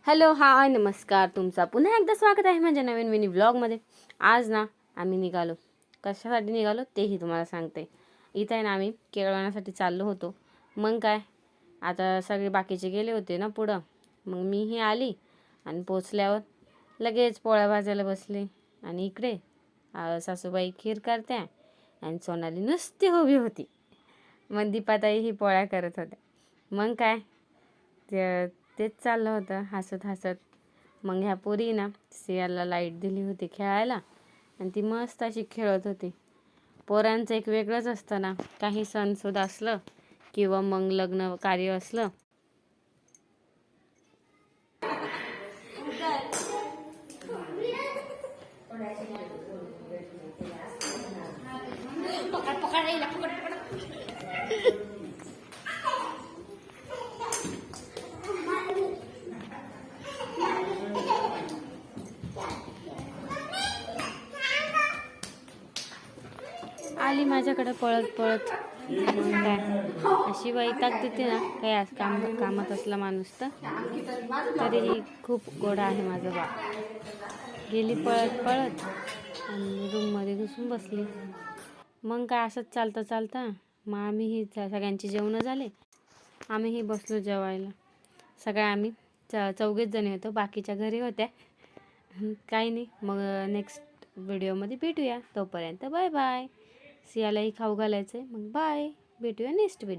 Hello hi नमस्कार, तुमचा पुन्हा एकदा स्वागत आहे माझ्या नवीन मिनी व्लॉगमध्ये. आज ना आम्ही निघालो. कशासाठी निघालो तेही तुम्हाला सांगते. इथं आहे ना आम्ही केळवण्यासाठी चाललो होतो. मग काय, आता सगळे बाकीचे गेले होते ना पुढं, मग मीही आली आणि पोचल्यावर लगेच पोळ्या भाजायला बसले. आणि इकडे सासूबाई खीर करत्या आणि सोनाली नुसती उभी होती. मग दीपाताई ही पोळ्या करत होत्या. मग काय, तेच चाललं होतं हसत हसत. मग ह्या पोरी ना सियाला लाईट दिली होती खेळायला आणि ती मस्त अशी खेळत होती. पोरांचं एक वेगळंच असतं ना, काही सणसुद असलं किंवा मग लग्न कार्य असलं आली माझ्याकडे पळत पळत. मग काय, अशी वैताग देते ना काही आज कामात असला माणूस तर तरीही खूप गोड आहे माझं बा. गेली पळत पळत आणि रूममध्ये घुसून बसली. मग काय, असंच चालतं चालतं मग आम्हीही सगळ्यांची जेवणं झाले. आम्हीही बसलो जेवायला. सगळ्या आम्ही चौघेच जणी होतो, बाकीच्या घरी होत्या. काही नाही, मग नेक्स्ट व्हिडिओमध्ये भेटूया. तोपर्यंत बाय बाय. सियालाही खाऊ घालायचं आहे. मग बाय, भेटूया नेक्स्ट व्हिडिओ.